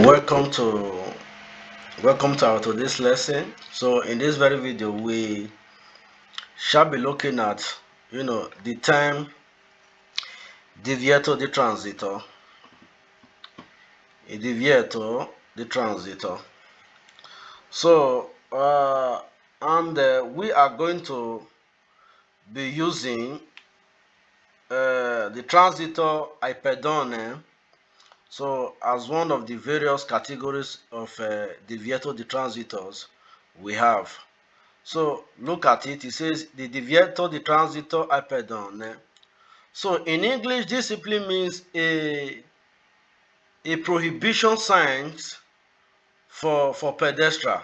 Welcome to our today's lesson. So in this very video we shall be looking at the term divieto di transito. Divieto di transito. So we are going to be using the transito ai pedoni, so as one of the various categories of divieto di transitos we have. So look at it. It says the divieto di transito ai pedoni. So in English, this simply means a prohibition signs for pedestrian.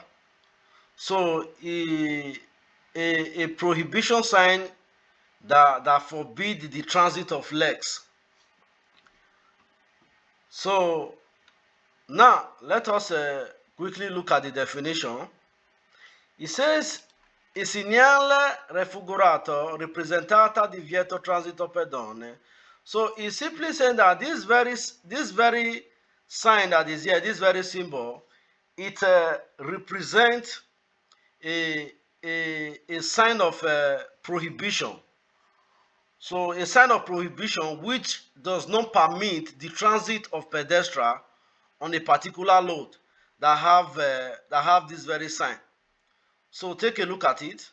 So a prohibition sign that forbid the transit of legs. So now let us quickly look at the definition. It says il segnale raffigurato rappresentata divieto transito pedone. So it's simply saying that this very sign that is here, this very symbol, it represents a sign of prohibition. So a sign of prohibition which does not permit the transit of pedestrians on a particular road that have this very sign. So take a look at it.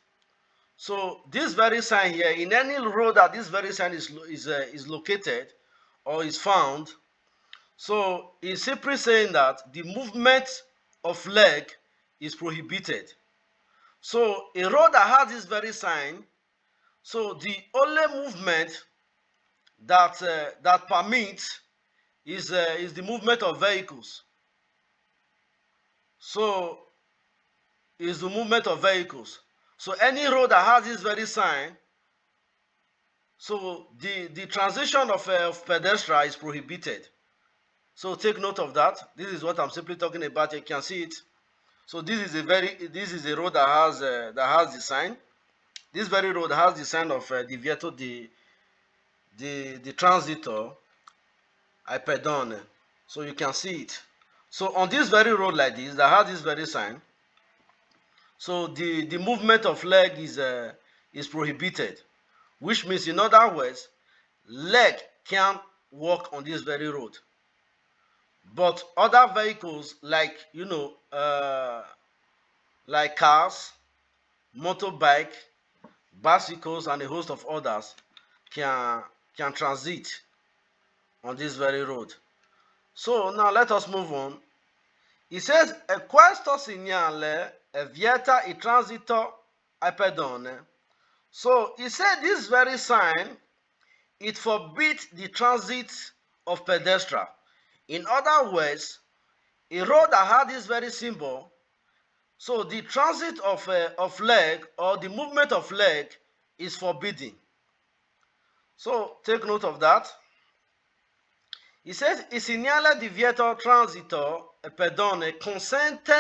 So this very sign here, in any road that this very sign is located or is found, so it's simply saying that the movement of leg is prohibited. So a road that has this very sign, so the only movement that permits is the movement of vehicles. So is the movement of vehicles. So any road that has this very sign, so the transition of pedestrian is prohibited. So take note of that. This is what I'm simply talking about. You can see it. So this is a road that has the sign. This very road has the sign of divieto di transito ai pedoni. So you can see it. So on this very road like this that has this very sign, so the movement of leg is prohibited, which means, in other words, leg can't walk on this very road. But other vehicles like like cars, motorbike, bicycles, and a host of others can transit on this very road. So now let us move on. It says questo segnale vieta il transito ai pedoni. So he said this very sign, it forbids the transit of pedestrian. In other words, a road that had this very symbol, so the transit of leg or the movement of leg is forbidden. So take note of that. It says il segnale divieto transito e pedone consente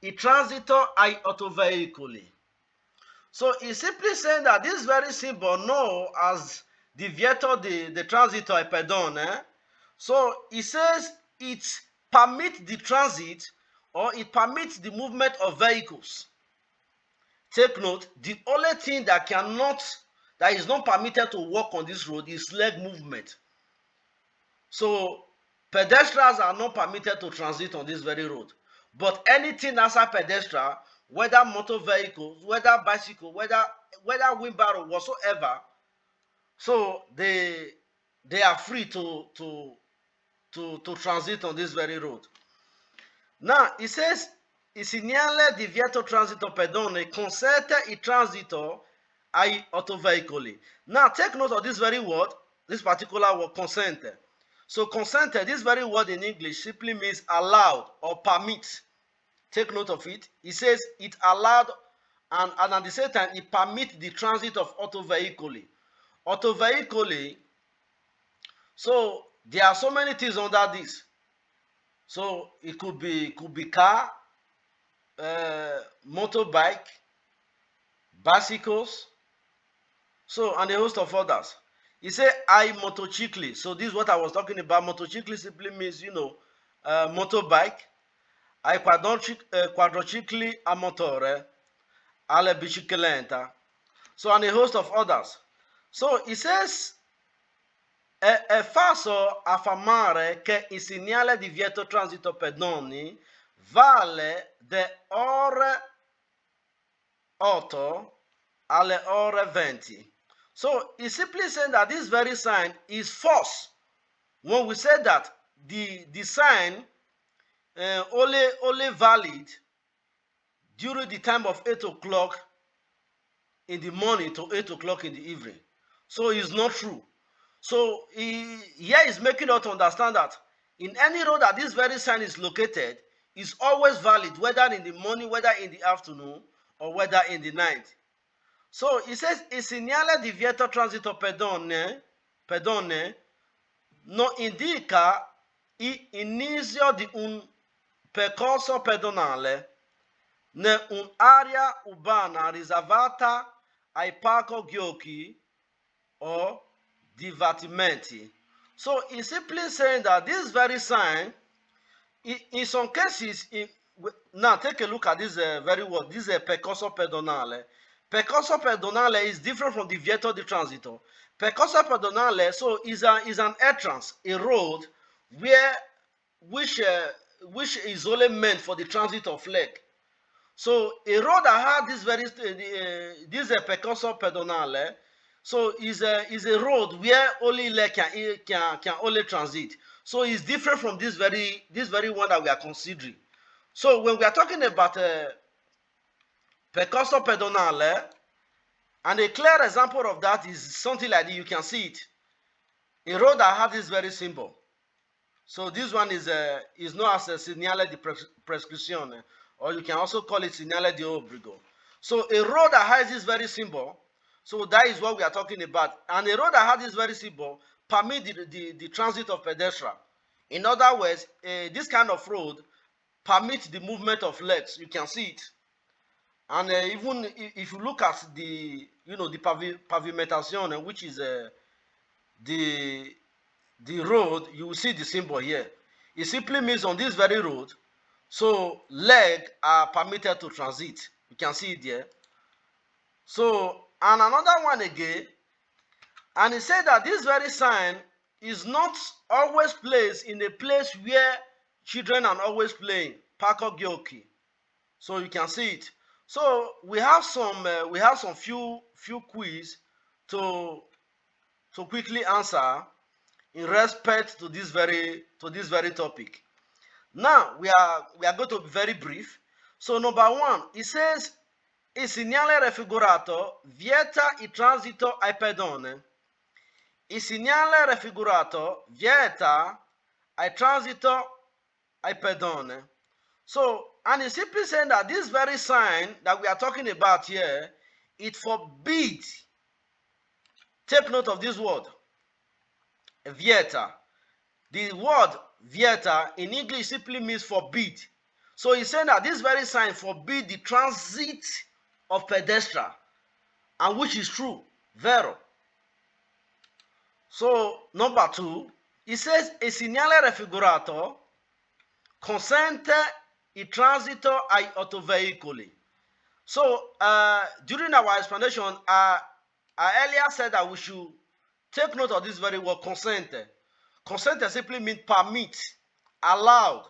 il transito ai autoveicoli. So it's simply saying that this very symbol known as divieto di transito ai pedone, so it says it permits the transit or it permits the movement of vehicles. Take note, the only thing that is not permitted to walk on this road is leg movement. So pedestrians are not permitted to transit on this very road. But anything outside pedestrian, whether motor vehicles, whether bicycle, whether wheelbarrow, whatsoever, so they are free to transit on this very road. Now it says il segnale divieto transito pedone consente il transito ai autoveicoli. Now take note of this very word, this particular word, consente. So consente, this very word in English simply means allowed or permit. Take note of it. It says it allowed and at the same time it permits the transit of autoveicoli. Autoveicoli, so there are so many things under this. So it could be car, motorbike, bicycles, so and a host of others. He said I motocicli. So this is what I was talking about. Motocicli simply means motorbike, ai quadricicli a motore, alle bicicletta, so and a host of others. So it says è falso affermare che il segnale divieto transito pedoni vale da ore 8 alle ore 20. So it's simply saying that this very sign is false when we say that the sign only valid during the time of 8 o'clock in the morning to 8 o'clock in the evening. So it's not true. So here is making us understand that in any road that this very sign is located, is always valid, whether in the morning, whether in the afternoon, or whether in the night. So it says, il segnale divieto transito pedone non indica l'inizio di un percorso pedonale né un'area urbana riservata ai parco giochi or divertimenti. So it's simply saying that this very sign, in some cases, now take a look at this very word. This is a percorso pedonale. Percorso pedonale is different from divieto di transito. Percorso pedonale, so is an entrance, a road which is only meant for the transit of leg. So a road that had this this percorso pedonale, so is a road where only leg can only transit. So it's different from this very one that we are considering. So when we are talking about percorso pedonale, and a clear example of that is something like this. You can see it. A road that has this very symbol. So this one is known as a segnale di prescrizione, or you can also call it segnale di obbligo. So a road that has this very symbol, so that is what we are talking about. And a road that has this very symbol permit the transit of pedestrian. In other words, this kind of road permits the movement of legs. You can see it. And even if you look at the pavimentation, which is the road, you will see the symbol here. It simply means on this very road, so legs are permitted to transit. You can see it there. So, and another one again, and it said that this very sign is not always placed in a place where children are always playing, parco giochi. So you can see it. So we have some few quiz to quickly answer in respect to this very topic. Now we are going to be very brief. So number one, it says il segnale raffigurato vieta il transito ai pedoni. Il segnale raffigurato vieta il transito ai pedoni. So, and it's simply saying that this very sign that we are talking about here, it forbids. Take note of this word, vieta. The word vieta in English simply means forbid. So he's saying that this very sign forbids the transit of pedestrian, and which is true, vero. So number two, it says il segnale raffigurato consente il transito ai autoveicoli. So during our explanation, I earlier said that we should take note of this very word, consente. Consente simply means permit, allowed.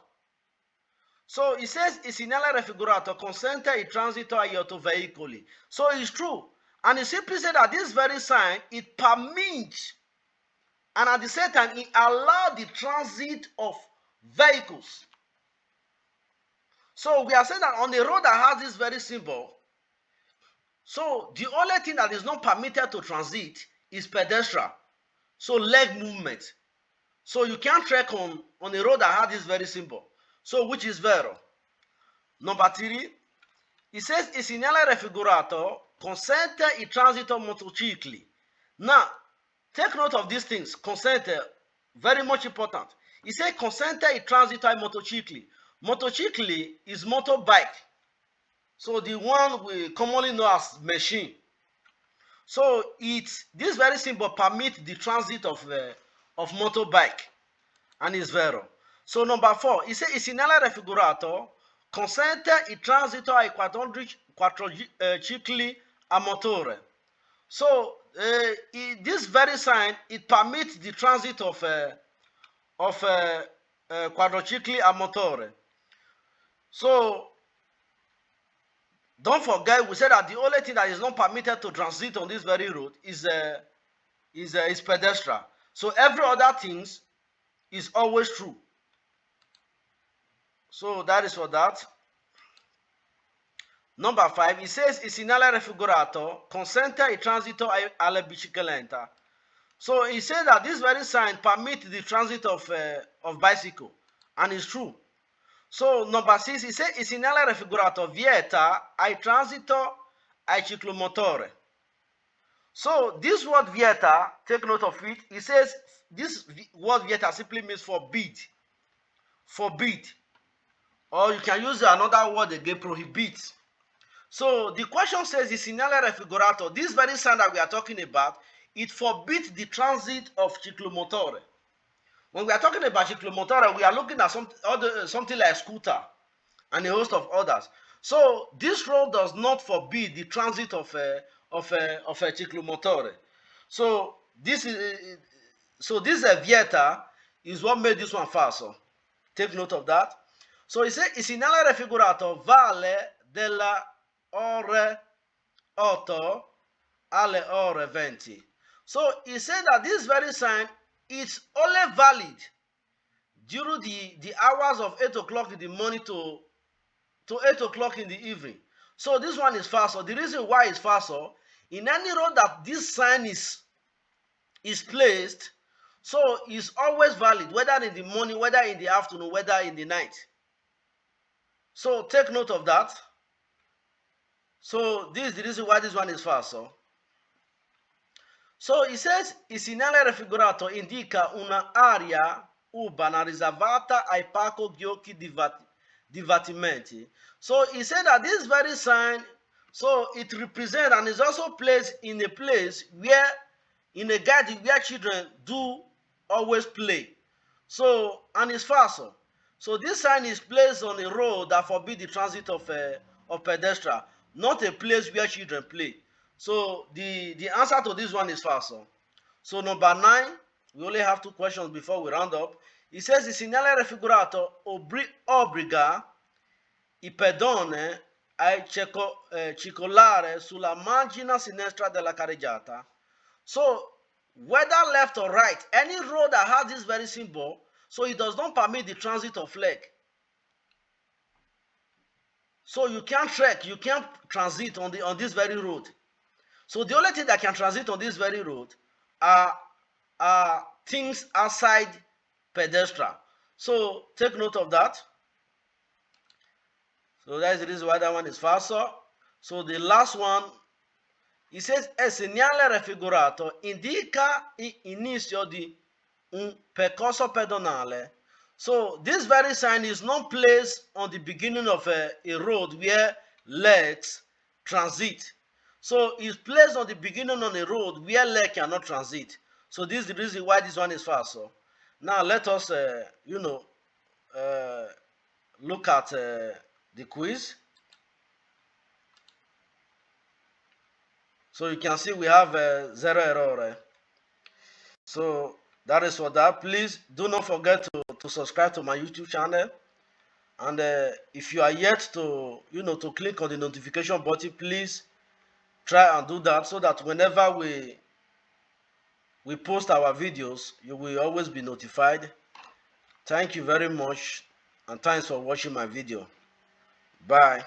So it says il segnale raffigurato consente il transito agli autoveicoli. So it's true. And it simply said that this very sign, it permits, and at the same time, it allows the transit of vehicles. So we are saying that on the road that has this very symbol, so the only thing that is not permitted to transit is pedestrian. So leg movement. So you can't trek on a road that has this very symbol. So which is vero. Number three, it says il segnale raffigurato consente il transito motocicli. Now, take note of these things. Consente, very much important. It says consente il transito ai motocicli. Motocicli is motorbike. So the one we commonly know as machine. So this very symbol permits the transit of motorbike, and is vero. So number 4, it says il segnale raffigurato consente il transito ai quadricicli a motore. So this very sign, it permits the transit of quadricicli a motore. So don't forget, we said that the only thing that is not permitted to transit on this very road is pedestrian. So every other things is always true. So that is for that. Number 5, it says il segnale raffigurato consente il transito alle biciclette. So he said that this very sign permits the transit of bicycle, and it's true. So number 6, he said il segnale raffigurato vieta il transito ai ciclomotore. So this word vieta, take note of it. It says this word vieta simply means forbid. Forbid. Or you can use another word again, prohibit. So the question says the segnale raffigurato, this very sign that we are talking about, it forbids the transit of ciclomotore. When we are talking about ciclomotore, we are looking at something like scooter and a host of others. So this road does not forbid the transit of a ciclomotore. So this vieta is what made this one falso. Take note of that. So it says il segnale raffigurato vale della ore 8 alle ore 20. So he said that this very sign is only valid during the hours of 8 o'clock in the morning to 8 o'clock in the evening. So this one is false. The reason why it's false, in any road that this sign is placed, so it's always valid, whether in the morning, whether in the afternoon, whether in the night. So take note of that. So this is the reason why this one is false. So it says il segnale raffigurato indica un'area urbana riservata ai parco giochi divertimenti. So he said that this very sign, so it represents and is also placed in a place where, in a garden where children do always play. So, and it's false. So this sign is placed on a road that forbids the transit of pedestrian, not a place where children play. So the answer to this one is false. So number 9, we only have 2 questions before we round up. It says il segnale raffigurato obbliga i pedoni a circolare sulla margine sinistra della carreggiata. So whether left or right, any road that has this very symbol, so it does not permit the transit of leg. So you can't trek, you can't transit on this very road. So the only thing that can transit on this very road are things outside pedestrian. So take note of that. So that is the reason why that one is false. So the last one, it says il segnale raffigurato indica l'inizio di un percorso pedonale. So this very sign is not placed on the beginning of a road where legs transit. So it's placed on the beginning on a road where leg cannot transit. So this is the reason why this one is false. Now let us, look at the quiz. So you can see we have 0 error. So that is for that. Please do not forget to subscribe to my YouTube channel. And if you are yet to click on the notification button, please try and do that, so that whenever we post our videos, you will always be notified. Thank you very much, and thanks for watching my video. Bye.